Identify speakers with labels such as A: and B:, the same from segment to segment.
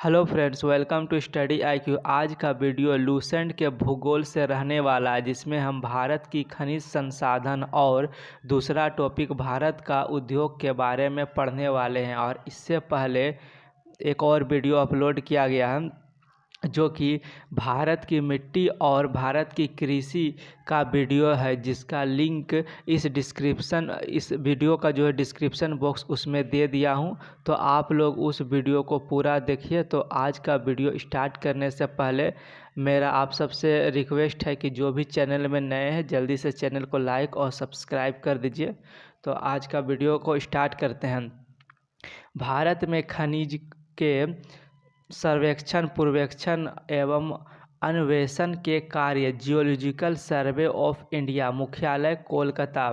A: Hello friends, welcome to study IQ. आज का video Lucent के भूगोल से रहने वाला है, जिसमें हम भारत की खनिज संसाधन और दूसरा टॉपिक भारत का उद्योग के बारे में पढ़ने वाले हैं। और इससे पहले एक और वीडियो अपलोड किया गया है जो कि भारत की मिट्टी और भारत की कृषि का वीडियो है, जिसका लिंक इस वीडियो का जो है डिस्क्रिप्शन बॉक्स उसमें दे दिया हूं। तो आप लोग उस वीडियो को पूरा देखिए। तो आज का वीडियो स्टार्ट करने से पहले मेरा आप सबसे रिक्वेस्ट है कि जो भी चैनल में नए हैं जल्दी से चैनल को लाइक और सब्सक्राइब कर दीजिए। तो आज का वीडियो को स्टार्ट करते हैं। भारत में खनिज के सर्वेक्षण, पूर्वेक्षण एवं अन्वेषण के कार्य जियोलॉजिकल सर्वे ऑफ इंडिया, मुख्यालय कोलकाता।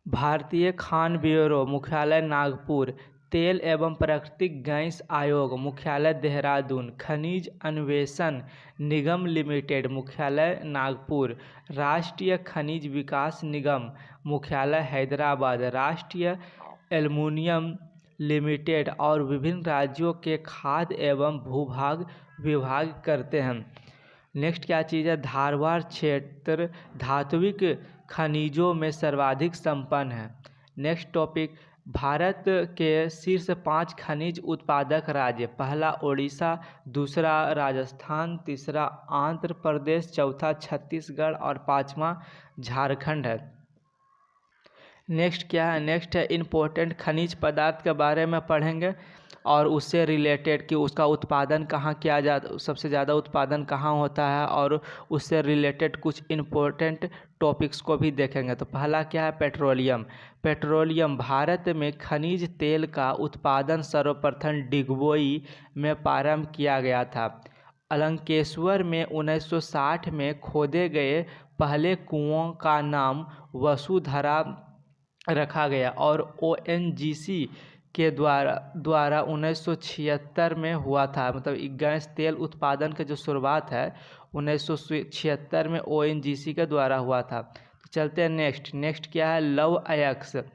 A: भारतीय खान ब्यूरो, मुख्यालय नागपुर। तेल एवं प्राकृतिक गैस आयोग, मुख्यालय देहरादून। खनिज अन्वेषण निगम लिमिटेड, मुख्यालय नागपुर। राष्ट्रीय खनिज विकास निगम, मुख्यालय हैदराबाद। राष्ट्रीय एल्युमिनियम लिमिटेड और विभिन्न राज्यों के खाद्य एवं भूभाग विभाग करते हैं। नेक्स्ट क्या चीज़ है, धारवाड़ क्षेत्र धात्विक खनिजों में सर्वाधिक संपन्न है। नेक्स्ट टॉपिक, भारत के शीर्ष 5 खनिज उत्पादक राज्य। पहला ओडिशा, दूसरा राजस्थान, तीसरा आंध्र प्रदेश, चौथा छत्तीसगढ़ और पांचवा झारखंड है। नेक्स्ट क्या है, नेक्स्ट है इम्पोर्टेंट खनिज पदार्थ के बारे में पढ़ेंगे और उससे रिलेटेड कि उसका उत्पादन कहाँ किया जाता, सबसे ज़्यादा उत्पादन कहाँ होता है, और उससे रिलेटेड कुछ इम्पोर्टेंट टॉपिक्स को भी देखेंगे। तो पहला क्या है, पेट्रोलियम। पेट्रोलियम, भारत में खनिज तेल का उत्पादन सर्वप्रथम डिगबोई में प्रारंभ किया गया था। अलंकेश्वर में 1960 में खोदे गए पहले कुओं का नाम वसुधरा रखा गया और ओएनजीसी के द्वारा 1976 में हुआ था। मतलब गैस तेल उत्पादन का जो शुरुआत है 1976 में ओएनजीसी के द्वारा हुआ था। तो चलते हैं नेक्स्ट क्या है, लौह अयस्क।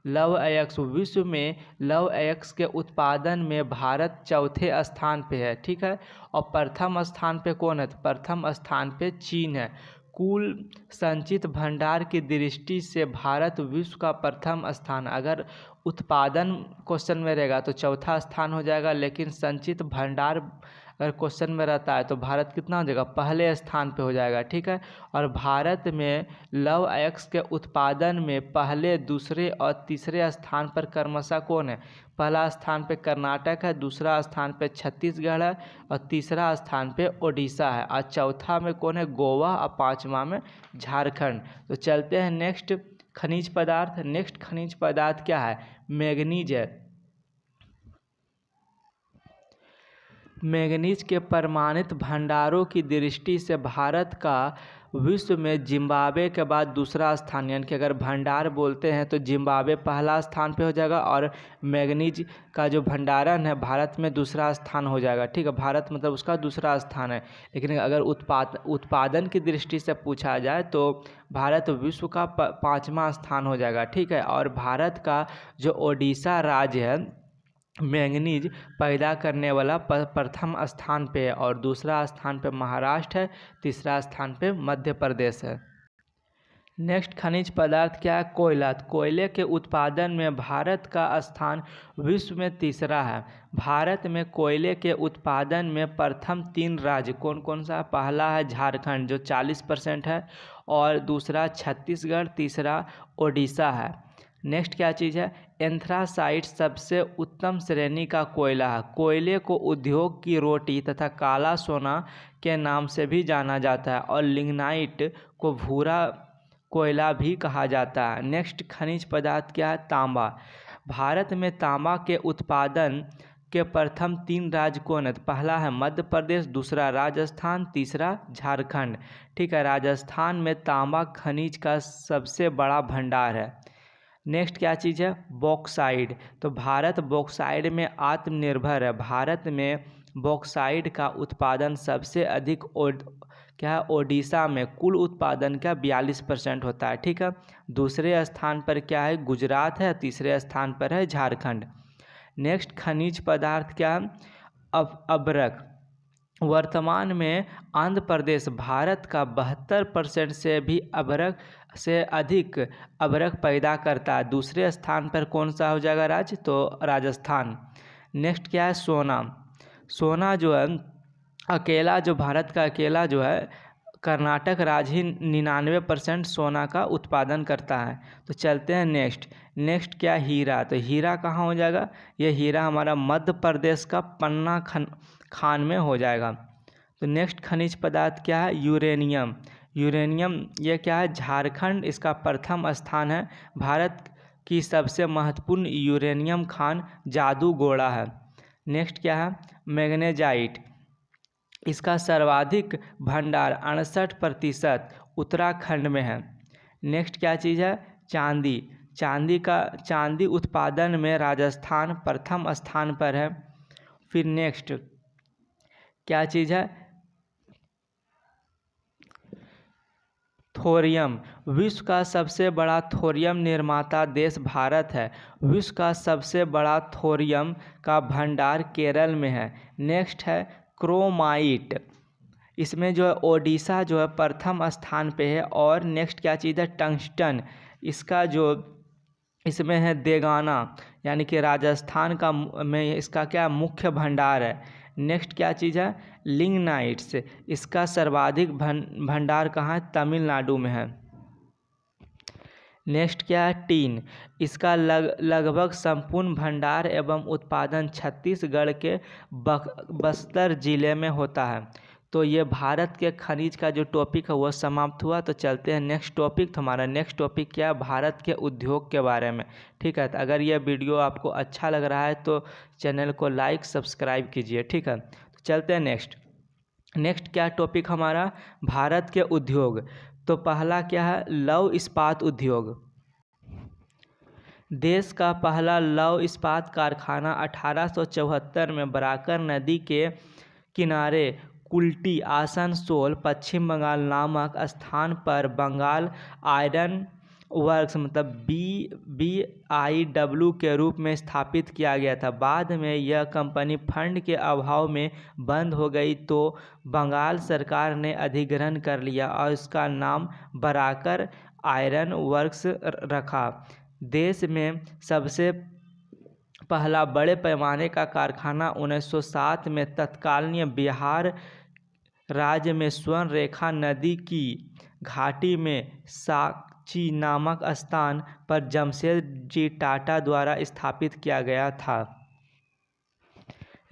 A: लौह अयस्क, विश्व में लौह अयस्क के उत्पादन में भारत चौथे स्थान पे है, ठीक है। और प्रथम स्थान पे कौन है, तो प्रथम स्थान पे चीन है। कुल संचित भंडार की दृष्टि से भारत विश्व का प्रथम स्थान, अगर उत्पादन क्वेश्चन में रहेगा तो चौथा स्थान हो जाएगा, लेकिन संचित भंडार अगर क्वेश्चन में रहता है तो भारत कितना हो जाएगा, पहले स्थान पे हो जाएगा, ठीक है। और भारत में लौह अयस्क के उत्पादन में पहले, दूसरे और तीसरे स्थान पर क्रमशः कौन है, पहला स्थान पे कर्नाटक है, दूसरा स्थान पे छत्तीसगढ़ है और तीसरा स्थान पे ओडिशा है, और चौथा में कौन है, गोवा, और पांचवा में झारखंड। तो चलते हैं नेक्स्ट खनिज पदार्थ। नेक्स्ट खनिज पदार्थ क्या है, मैग्नीज है। मैग्नीज के प्रमाणित भंडारों की दृष्टि से भारत का विश्व में जिम्बाब्वे के बाद दूसरा स्थान, यानी कि अगर भंडार बोलते हैं तो जिम्बाब्वे पहला स्थान पे हो जाएगा और मैग्नीज का जो भंडारण है भारत में दूसरा स्थान हो जाएगा, ठीक है। भारत मतलब उसका दूसरा स्थान है, लेकिन अगर उत्पादन की दृष्टि से पूछा जाए तो भारत विश्व का पांचवा स्थान हो जाएगा, ठीक है। और भारत का जो ओडिशा राज्य है मैंगनीज पैदा करने वाला प्रथम स्थान पे है, और दूसरा स्थान पे महाराष्ट्र है, तीसरा स्थान पे मध्य प्रदेश है। नेक्स्ट खनिज पदार्थ क्या है, कोयला। कोयले के उत्पादन में भारत का स्थान विश्व में तीसरा है। भारत में कोयले के उत्पादन में प्रथम 3 राज्य कौन कौन सा, पहला है झारखंड जो 40% है, और दूसरा छत्तीसगढ़, तीसरा ओडिशा है। नेक्स्ट क्या चीज़ है, एंथ्रासाइट सबसे उत्तम श्रेणी का कोयला है। कोयले को उद्योग की रोटी तथा काला सोना के नाम से भी जाना जाता है, और लिग्नाइट को भूरा कोयला भी कहा जाता है। नेक्स्ट खनिज पदार्थ क्या है, तांबा। भारत में तांबा के उत्पादन के प्रथम 3 राज्य कौन है, पहला है मध्य प्रदेश, दूसरा राजस्थान, तीसरा झारखंड, ठीक है। राजस्थान में तांबा खनिज का सबसे बड़ा भंडार है। नेक्स्ट क्या चीज़ है, बॉक्साइड। तो भारत बॉक्साइड में आत्मनिर्भर है। भारत में बॉक्साइड का उत्पादन सबसे अधिक क्या है, ओडिशा में कुल उत्पादन का 42% होता है, ठीक है। दूसरे स्थान पर क्या है, गुजरात है, तीसरे स्थान पर है झारखंड। नेक्स्ट खनिज पदार्थ क्या है? अब्रक। वर्तमान में आंध्र प्रदेश भारत का 72% से भी अभ्रक से अधिक अभ्रक पैदा करता है। दूसरे स्थान पर कौन सा हो जाएगा राज्य? तो राजस्थान। नेक्स्ट क्या है? सोना। सोना जो है अकेला, जो भारत का अकेला जो है कर्नाटक राज्य ही 99% सोना का उत्पादन करता है। तो चलते हैं नेक्स्ट क्या? हीरा। तो हीरा कहाँ हो जाएगा? ये हीरा हमारा मध्य प्रदेश का पन्ना खान में हो जाएगा। तो नेक्स्ट खनिज पदार्थ क्या है? यूरेनियम। यूरेनियम ये क्या है? झारखंड इसका प्रथम स्थान है। भारत की सबसे महत्वपूर्ण यूरेनियम खान जादूगोड़ा है। नेक्स्ट क्या है? मैग्नेजाइट। इसका सर्वाधिक भंडार 68% उत्तराखंड में है। नेक्स्ट क्या चीज़ है? चांदी। चांदी उत्पादन में राजस्थान प्रथम स्थान पर है। फिर नेक्स्ट क्या चीज़ है? थोरियम। विश्व का सबसे बड़ा थोरियम निर्माता देश भारत है। विश्व का सबसे बड़ा थोरियम का भंडार केरल में है। नेक्स्ट है क्रोमाइट। इसमें जो है ओडिशा जो है प्रथम स्थान पे है। और नेक्स्ट क्या चीज़ है? टंगस्टन। इसका जो इसमें है देगाना, यानी कि राजस्थान का में इसका क्या मुख्य भंडार है। नेक्स्ट क्या चीज़ है? लिग्नाइट्स। इसका सर्वाधिक भंडार कहाँ है? तमिलनाडु में है। नेक्स्ट क्या है? टीन। इसका लगभग संपूर्ण भंडार एवं उत्पादन छत्तीसगढ़ के बस्तर जिले में होता है। तो ये भारत के खनिज का जो टॉपिक है वो समाप्त हुआ। तो चलते हैं नेक्स्ट टॉपिक। तो हमारा नेक्स्ट टॉपिक क्या है? भारत के उद्योग के बारे में। ठीक है, तो अगर यह वीडियो आपको अच्छा लग रहा है तो चैनल को लाइक सब्सक्राइब कीजिए। ठीक है, तो चलते हैं नेक्स्ट क्या टॉपिक हमारा? भारत के उद्योग। तो पहला क्या है? लौह इस्पात उद्योग। देश का पहला लौह इस्पात कारखाना 1874 में बराकर नदी के किनारे कुल्टी आसनसोल पश्चिम बंगाल नामक स्थान पर बंगाल आयरन वर्क्स मतलब BIW के रूप में स्थापित किया गया था। बाद में यह कंपनी फंड के अभाव में बंद हो गई तो बंगाल सरकार ने अधिग्रहण कर लिया और इसका नाम बराकर आयरन वर्क्स रखा। देश में सबसे पहला बड़े पैमाने का कारखाना 1907 में तत्कालीन बिहार राज्य में स्वर्ण रेखा नदी की घाटी में साक्षी नामक स्थान पर जमशेदजी टाटा द्वारा स्थापित किया गया था।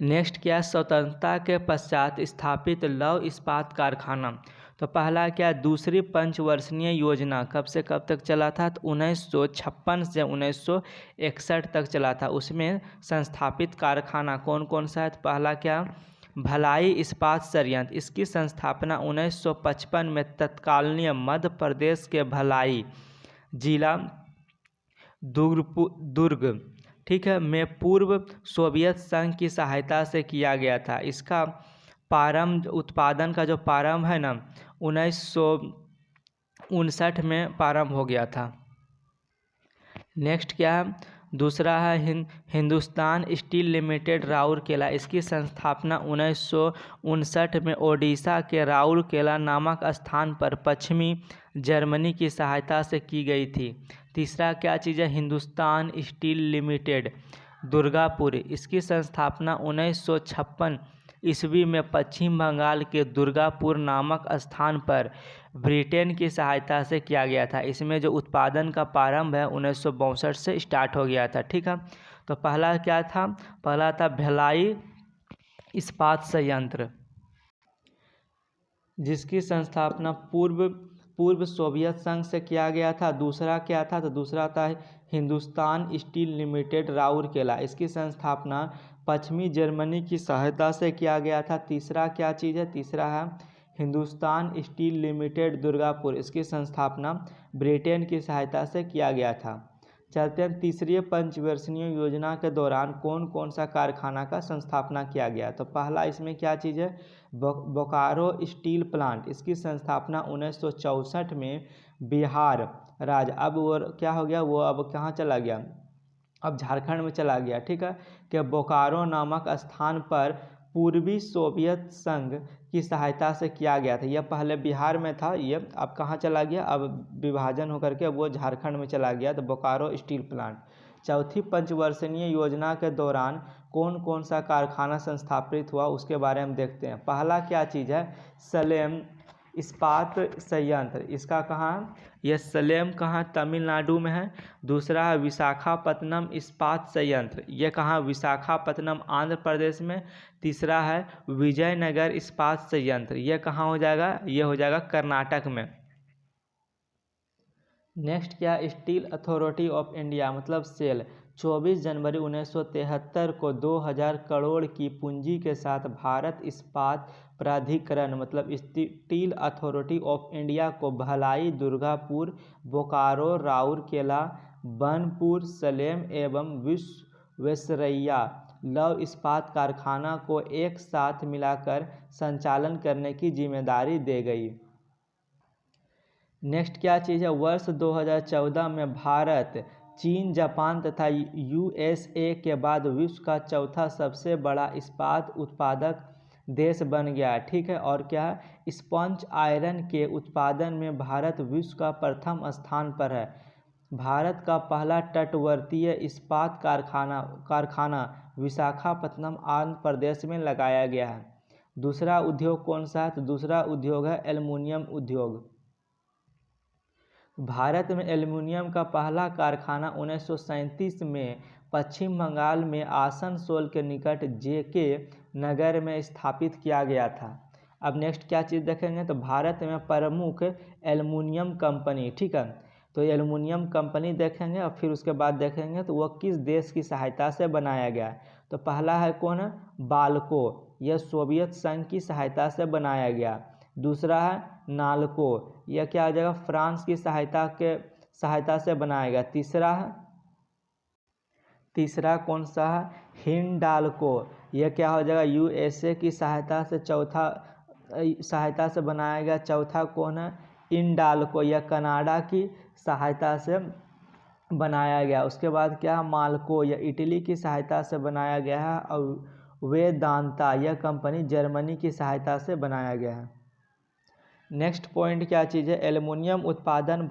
A: नेक्स्ट क्या? स्वतंत्रता के पश्चात स्थापित लौह इस्पात कारखाना। तो पहला क्या? दूसरी पंचवर्षीय योजना कब से कब तक चला था? तो 1956 से 1961 तक चला था। उसमें संस्थापित कारखाना कौन कौन सा है? तो पहला क्या? भलाई इस्पात संयंत्र। इसकी स्थापना 1955 में तत्कालीन मध्य प्रदेश के भलाई जिला दुर्ग ठीक है में पूर्व सोवियत संघ की सहायता से किया गया था। इसका प्रारंभ उत्पादन का जो प्रारंभ है ना 1959 में प्रारंभ हो गया था। नेक्स्ट क्या है? दूसरा है हिंदुस्तान स्टील लिमिटेड राउरकेला। इसकी संस्थापना 1959 में ओडिशा के राउरकेला नामक स्थान पर पश्चिमी जर्मनी की सहायता से की गई थी। तीसरा क्या चीज़ है? Hindustan steel limited Durgapur. इसकी संस्थापना 1956 ईस्वी में पश्चिम बंगाल के दुर्गापुर नामक स्थान पर ब्रिटेन की सहायता से किया गया था। इसमें जो उत्पादन का प्रारंभ है 1962 से स्टार्ट हो गया था। ठीक है, तो पहला क्या था? पहला था भिलाई इस्पात संयंत्र जिसकी संस्थापना पूर्व सोवियत संघ से किया गया था। दूसरा क्या था? तो दूसरा था हिंदुस्तान स्टील लिमिटेड राउरकेला। इसकी संस्थापना पश्चिमी जर्मनी की सहायता से किया गया था। तीसरा क्या चीज़ है? तीसरा है हिंदुस्तान स्टील लिमिटेड दुर्गापुर। इसकी संस्थापना ब्रिटेन की सहायता से किया गया था। चलते हैं तीसरी पंचवर्षीय योजना के दौरान कौन कौन सा कारखाना का संस्थापना किया गया? तो पहला इसमें क्या चीज़ है? Bokaro steel plant. इसकी संस्थापना 1964 में बिहार राज्य, अब वो क्या हो गया? वो अब कहाँ चला गया? अब झारखंड में चला गया, ठीक है, कि बोकारो नामक स्थान पर पूर्वी सोवियत संघ की सहायता से किया गया था। यह पहले बिहार में था, ये अब कहाँ चला गया, अब विभाजन होकर के वो झारखंड में चला गया, तो बोकारो स्टील प्लांट। चौथी पंचवर्षीय योजना के दौरान कौन कौन सा कारखाना संस्थापित हुआ उसके बारे में देखते हैं। पहला क्या चीज़ है, सलेम इस्पात संयंत्र, इसका कहाँ है, यह सलेम कहाँ, तमिलनाडु में है। दूसरा है विशाखापत्तनम इस्पात संयंत्र, यह कहाँ, विशाखापत्तनम आंध्र प्रदेश में। तीसरा है विजयनगर इस्पात संयंत्र, यह कहाँ हो जाएगा, यह हो जाएगा कर्नाटक में। नेक्स्ट क्या, स्टील अथॉरिटी ऑफ इंडिया मतलब सेल 24 जनवरी 1973 को 2000 करोड़ की पूंजी के साथ भारत इस्पात प्राधिकरण मतलब स्टील अथॉरिटी ऑफ इंडिया को भलाई, दुर्गापुर, बोकारो, राउरकेला, बनपुर, सलेम एवं विश्वेश्वरैया लौह इस्पात कारखाना को एक साथ मिलाकर संचालन करने की जिम्मेदारी दी गई। नेक्स्ट क्या चीज़ है, वर्ष 2014 में भारत चीन, जापान तथा यूएसए के बाद विश्व का चौथा सबसे बड़ा इस्पात उत्पादक देश बन गया, ठीक है। और क्या है, स्पंज आयरन के उत्पादन में भारत विश्व का प्रथम स्थान पर है। भारत का पहला तटवर्तीय इस्पात कारखाना विशाखापत्तनम आंध्र प्रदेश में लगाया गया है। दूसरा उद्योग कौन सा है, तो दूसरा उद्योग है एल्युमिनियम उद्योग। भारत में एल्युमिनियम का पहला कारखाना 1937 में पश्चिम बंगाल में आसनसोल के निकट जेके नगर में स्थापित किया गया था। अब नेक्स्ट क्या चीज़ देखेंगे, तो भारत में प्रमुख एल्युमिनियम कंपनी, ठीक है, तो एल्युमिनियम कंपनी देखेंगे और फिर उसके बाद देखेंगे तो वह किस देश की सहायता से बनाया गया है। तो पहला है कौन है, बाल्को, यह सोवियत संघ की सहायता से बनाया गया। दूसरा है नाल्को, यह क्या हो जाएगा, फ्रांस की सहायता से बनाया गया। तीसरा कौन सा है, हिंडाल्को, यह क्या हो जाएगा, यूएसए की सहायता से बनाया गया। चौथा कौन है, इंडाल्को, यह कनाडा की सहायता से बनाया गया। उसके बाद क्या है, माल्को, यह इटली की सहायता से बनाया गया है। और वेदांता, यह कंपनी जर्मनी की सहायता से बनाया गया है। नेक्स्ट पॉइंट क्या चीज़ है, एल्युमिनियम उत्पादन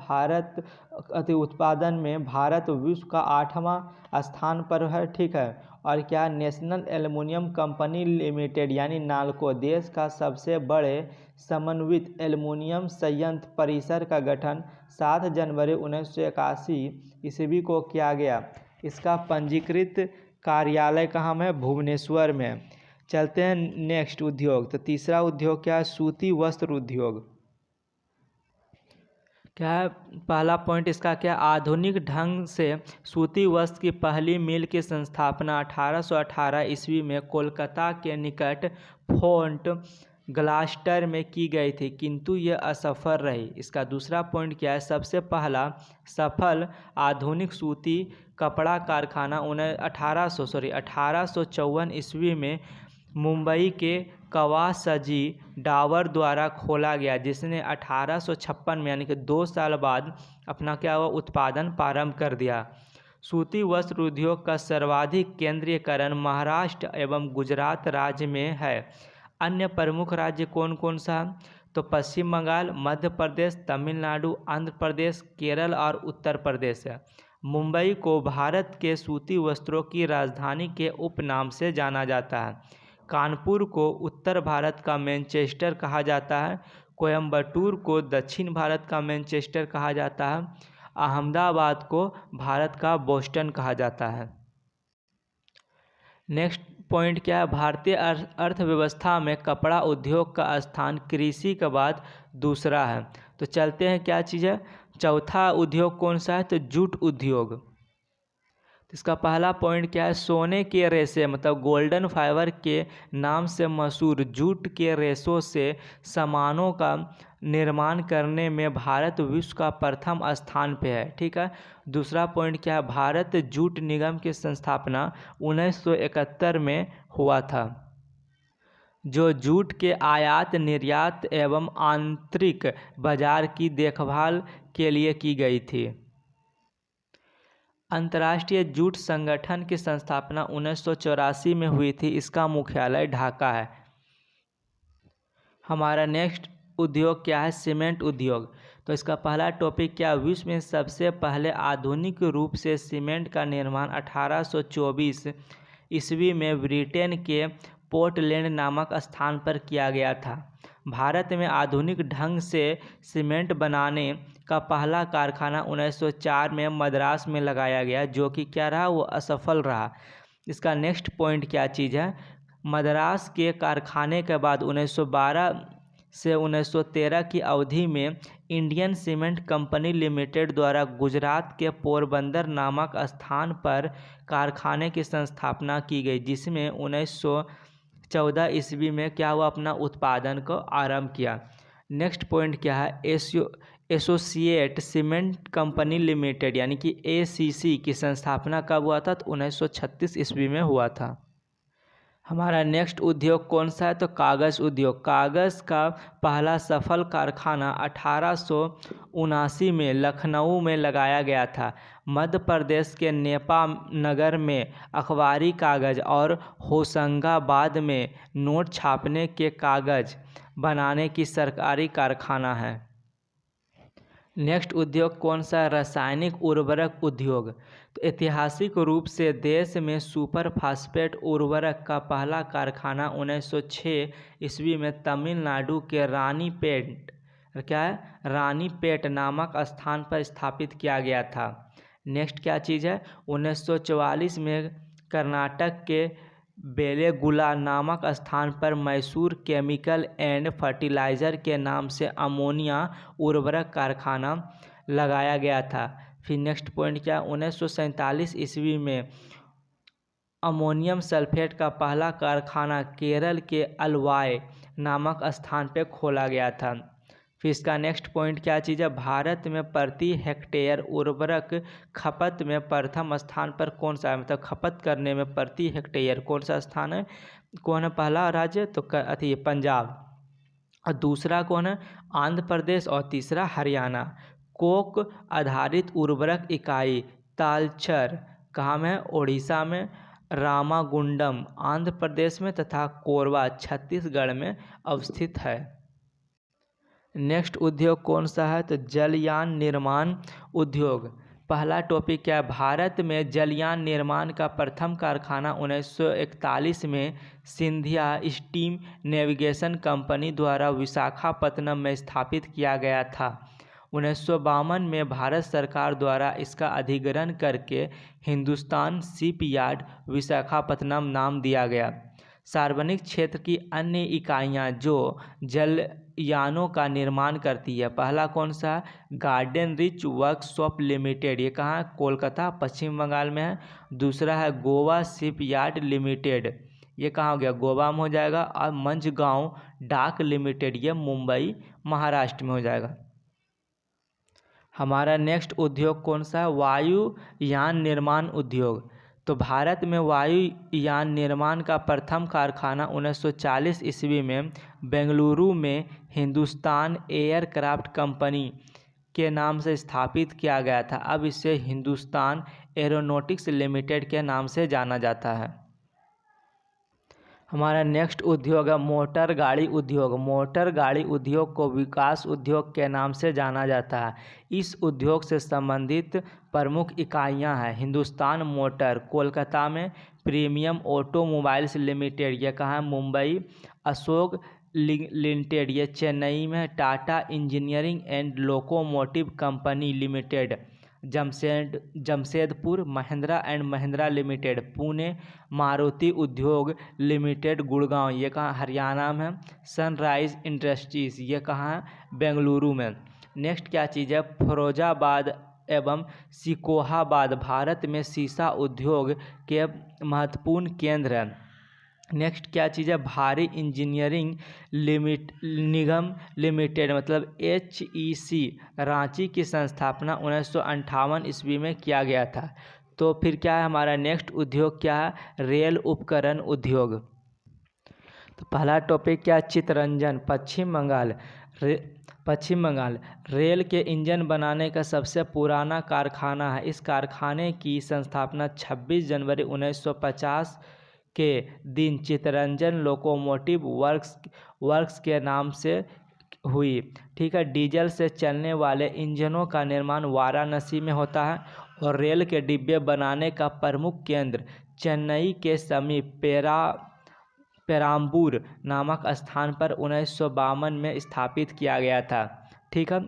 A: में भारत विश्व का 8वां स्थान पर है, ठीक है। और क्या, नेशनल एल्युमिनियम कंपनी लिमिटेड यानी नाल्को देश का सबसे बड़े समन्वित एल्युमिनियम संयंत्र परिसर का गठन 7 जनवरी 1981 ईस्वी को किया गया। इसका पंजीकृत कार्यालय कहाँ में, भुवनेश्वर में। चलते हैं नेक्स्ट उद्योग, तो तीसरा उद्योग क्या है, सूती वस्त्र उद्योग। क्या है पहला पॉइंट इसका, क्या, आधुनिक ढंग से सूती वस्त्र की पहली मिल की स्थापना 1818 ईस्वी में कोलकाता के निकट फोर्ट ग्लास्टर में की गई थी, किंतु यह असफल रही। इसका दूसरा पॉइंट क्या है, सबसे पहला सफल आधुनिक सूती कपड़ा कारखाना 1854 ईस्वी में मुंबई के कवासजी डावर द्वारा खोला गया, जिसने 1856 में यानी कि 2 साल बाद अपना क्या हुआ, उत्पादन प्रारंभ कर दिया। सूती वस्त्र उद्योग का सर्वाधिक केंद्रीयकरण महाराष्ट्र एवं गुजरात राज्य में है। अन्य प्रमुख राज्य कौन कौन सा, तो पश्चिम बंगाल, मध्य प्रदेश, तमिलनाडु, आंध्र प्रदेश, केरल और उत्तर प्रदेश है। मुंबई को भारत के सूती वस्त्रों की राजधानी के उपनाम से जाना जाता है। कानपुर को उत्तर भारत का मैनचेस्टर कहा जाता है। कोयम्बटूर को दक्षिण भारत का मैनचेस्टर कहा जाता है। अहमदाबाद को भारत का बोस्टन कहा जाता है। नेक्स्ट पॉइंट क्या है, भारतीय अर्थव्यवस्था में कपड़ा उद्योग का स्थान कृषि के बाद दूसरा है। तो चलते हैं क्या चीज़ है, चौथा उद्योग कौन सा है, तो जूट उद्योग। इसका पहला पॉइंट क्या है, सोने के रेशे मतलब गोल्डन फाइबर के नाम से मशहूर जूट के रेशों से सामानों का निर्माण करने में भारत विश्व का प्रथम स्थान पे है, ठीक है। दूसरा पॉइंट क्या है, भारत जूट निगम की स्थापना 1971 में हुआ था, जो जूट के आयात निर्यात एवं आंतरिक बाजार की देखभाल के लिए की गई थी। अंतर्राष्ट्रीय जूट संगठन की स्थापना 1984 में हुई थी। इसका मुख्यालय ढाका है। हमारा नेक्स्ट उद्योग क्या है? सीमेंट उद्योग। तो इसका पहला टॉपिक क्या? विश्व में सबसे पहले आधुनिक रूप से सीमेंट का निर्माण 1824 ईस्वी में ब्रिटेन के पोर्टलैंड नामक स्थान पर किया गया था। भारत में आधुनिक ढंग से सीमेंट बनाने का पहला कारखाना 1904 में मद्रास में लगाया गया, जो कि क्या रहा? वो असफल रहा। इसका नेक्स्ट पॉइंट क्या चीज़ है? मद्रास के कारखाने के बाद 1912 से 1913 की अवधि में इंडियन सीमेंट कंपनी लिमिटेड द्वारा गुजरात के पोरबंदर नामक स्थान पर कारखाने की स्थापना की गई, जिसमें 1914 ईस्वी में क्या हुआ? अपना उत्पादन को आरंभ किया। नेक्स्ट पॉइंट क्या है? एसोसिएट सीमेंट कंपनी लिमिटेड यानी कि एसीसी की स्थापना कब हुआ था? तो 1936 ईस्वी में हुआ था। हमारा नेक्स्ट उद्योग कौन सा है? तो कागज़ उद्योग। कागज़ का पहला सफल कारखाना 1879 में लखनऊ में लगाया गया था। मध्य प्रदेश के नेपा नगर में अखबारी कागज़ और होशंगाबाद में नोट छापने के कागज़ बनाने की सरकारी कारखाना है। नेक्स्ट उद्योग कौन सा? रासायनिक उर्वरक उद्योग। तो ऐतिहासिक रूप से देश में सुपर फास्फेट उर्वरक का पहला कारखाना 1906 ईस्वी में तमिलनाडु के रानीपेट रानीपेट नामक स्थान पर स्थापित किया गया था। नेक्स्ट क्या चीज़ है? 1944 में कर्नाटक के बेलेगुला नामक स्थान पर मैसूर केमिकल एंड फर्टिलाइज़र के नाम से अमोनिया उर्वरक कारखाना लगाया गया था। फिर नेक्स्ट पॉइंट क्या? 1947 ईस्वी में अमोनियम सल्फेट का पहला कारखाना केरल के अलवाय नामक स्थान पर खोला गया था। फिर इसका नेक्स्ट पॉइंट क्या चीज़ है? भारत में प्रति हेक्टेयर उर्वरक खपत में प्रथम स्थान पर कौन सा है? मतलब खपत करने में प्रति हेक्टेयर कौन सा स्थान है? कौन है पहला राज्य? तो पंजाब। और दूसरा कौन है? आंध्र प्रदेश। और तीसरा हरियाणा। कोक आधारित उर्वरक इकाई तालचर कहाँ में है? उड़ीसा में। रामागुंडम आंध्र प्रदेश में तथा कोरबा छत्तीसगढ़ में अवस्थित है। नेक्स्ट उद्योग कौन सा है? तो जलयान निर्माण उद्योग। पहला टॉपिक क्या है? भारत में जलयान निर्माण का प्रथम कारखाना 1941 में सिंधिया स्टीम नेविगेशन कंपनी द्वारा विशाखापत्तनम में स्थापित किया गया था। 1952 में भारत सरकार द्वारा इसका अधिग्रहण करके हिंदुस्तान शिपयार्ड विशाखापत्तनम नाम दिया गया। सार्वजनिक क्षेत्र की अन्य इकाइयां जो जलयानों का निर्माण करती है, पहला कौन सा है? Garden rich workshop limited. ये कहाँ है? कोलकाता पश्चिम बंगाल में है। दूसरा है गोवा शिपयार्ड लिमिटेड। ये कहाँ हो गया? गोवा में हो जाएगा। और मंझगांव डाक लिमिटेड, ये मुंबई महाराष्ट्र में हो जाएगा। हमारा नेक्स्ट उद्योग कौन सा है? वायुयान निर्माण उद्योग। तो भारत में वायुयान निर्माण का प्रथम कारखाना 1940 ईस्वी में बेंगलुरु में हिंदुस्तान एयरक्राफ्ट कंपनी के नाम से स्थापित किया गया था। अब इसे हिंदुस्तान एरोनॉटिक्स लिमिटेड के नाम से जाना जाता है। हमारा नेक्स्ट उद्योग है मोटर गाड़ी उद्योग। मोटर गाड़ी उद्योग को विकास उद्योग के नाम से जाना जाता है। इस उद्योग से संबंधित प्रमुख इकाइयां हैं हिंदुस्तान मोटर कोलकाता में, प्रीमियम ऑटोमोबाइल्स लिमिटेड ये कहाँ है? मुंबई, अशोक लिमिटेड ये चेन्नई में, Tata engineering and locomotive company limited Jamshedpur, Mahindra and Mahindra limited Pune, Maruti उद्योग लिमिटेड गुड़गांव ये कहाँ? हरियाणा में, सनराइज इंडस्ट्रीज ये कहाँ है? बेंगलुरु में। नेक्स्ट क्या चीज़ है? फिरोजाबाद एवं सिकोहाबाद भारत में सीसा उद्योग के महत्वपूर्ण केंद्र हैं। नेक्स्ट क्या चीज़ है? भारी इंजीनियरिंग निगम लिमिटेड मतलब HEC रांची की स्थापना 1958 ईस्वी में किया गया था। तो फिर क्या है हमारा नेक्स्ट उद्योग क्या है? रेल उपकरण उद्योग। तो पहला टॉपिक क्या? चितरंजन पश्चिम बंगाल। पश्चिम बंगाल रेल के इंजन बनाने का सबसे पुराना कारखाना है। इस कारखाने की स्थापना 26 जनवरी 1950 के दिन चित्तरंजन लोकोमोटिव वर्क्स के नाम से हुई। ठीक है। डीजल से चलने वाले इंजनों का निर्माण वाराणसी में होता है और रेल के डिब्बे बनाने का प्रमुख केंद्र चेन्नई के समीप पेराम्बूर नामक स्थान पर 1952 में स्थापित किया गया था। ठीक है।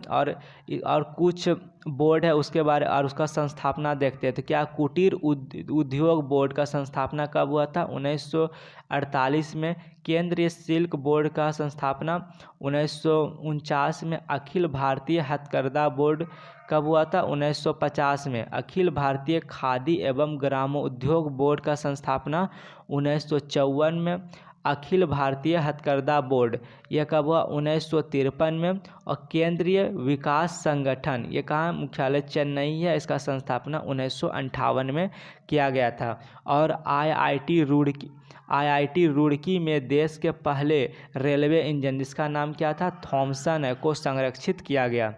A: और कुछ बोर्ड है उसके बारे और उसका संस्थापना देखते हैं। तो क्या कुटीर उद्योग बोर्ड का संस्थापना कब हुआ था? 1948 में। केंद्रीय सिल्क बोर्ड का संस्थापना 1949 में। अखिल भारतीय हथकरघा बोर्ड कब हुआ था? 1950 में। अखिल भारतीय खादी एवं ग्रामोद्योग बोर्ड का संस्थापना 1954 में। अखिल भारतीय हथकरघा बोर्ड यह कब हुआ? 1953 में। और केंद्रीय विकास संगठन ये कहाँ मुख्यालय चेन्नई है, इसका संस्थापना 1958 में किया गया था। और आईआईटी रुड़की में देश के पहले रेलवे इंजन जिसका नाम क्या था? थॉमसन है, को संरक्षित किया गया।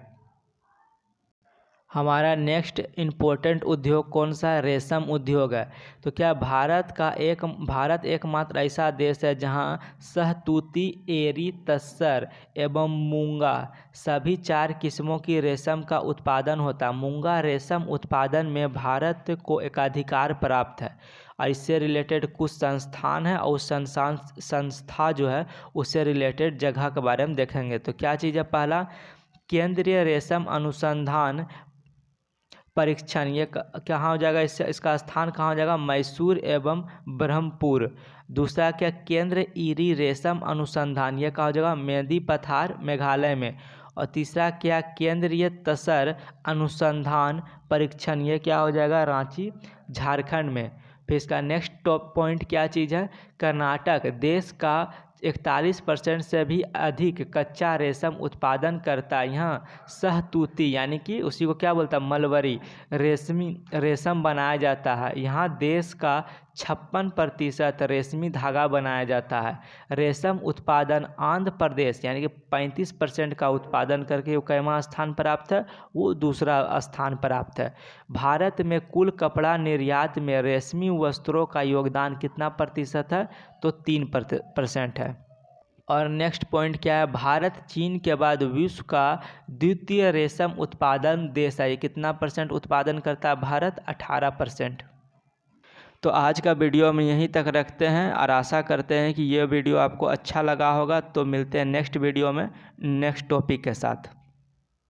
A: हमारा नेक्स्ट इम्पोर्टेंट उद्योग कौन सा है? रेशम उद्योग है। तो क्या भारत एकमात्र ऐसा देश है जहां शहतूती, एरी, तसर एवं मूंगा सभी 4 किस्मों की रेशम का उत्पादन होता है। मूंगा रेशम उत्पादन में भारत को एकाधिकार प्राप्त है और इससे रिलेटेड कुछ संस्थान है और उस संस्था जो है उससे रिलेटेड जगह के बारे में देखेंगे। तो क्या चीज़ है? पहला, केंद्रीय रेशम अनुसंधान परीक्षण ये कहाँ हो जाएगा? इसका स्थान कहाँ हो जाएगा? मैसूर एवं ब्रह्मपुर। दूसरा क्या? केंद्र ईरी रेशम अनुसंधान ये कहाँ हो जाएगा? मेहंदी पथार, मेघालय में। और तीसरा क्या? केंद्रीय तसर अनुसंधान परीक्षण ये क्या हो जाएगा? रांची, झारखंड में। फिर इसका नेक्स्ट टॉप पॉइंट क्या चीज़ है? कर्नाटक देश का 41% से भी अधिक कच्चा रेशम उत्पादन करता है। यहाँ शहतूती यानी कि उसी को क्या बोलता है? मलबरी रेशम बनाया जाता है। यहाँ देश का 56% रेशमी धागा बनाया जाता है। रेशम उत्पादन आंध्र प्रदेश यानी कि 35% का उत्पादन करके वो कैवां स्थान प्राप्त है? वो दूसरा स्थान प्राप्त है। भारत में कुल कपड़ा निर्यात में रेशमी वस्त्रों का योगदान कितना प्रतिशत है? तो 3% है। और नेक्स्ट पॉइंट क्या है? भारत चीन के बाद विश्व का द्वितीय रेशम उत्पादन देश है। ये कितना % उत्पादन करता है भारत? 18%। तो आज का वीडियो हम यहीं तक रखते हैं और आशा करते हैं कि ये वीडियो आपको अच्छा लगा होगा। तो मिलते हैं नेक्स्ट वीडियो में नेक्स्ट टॉपिक के साथ।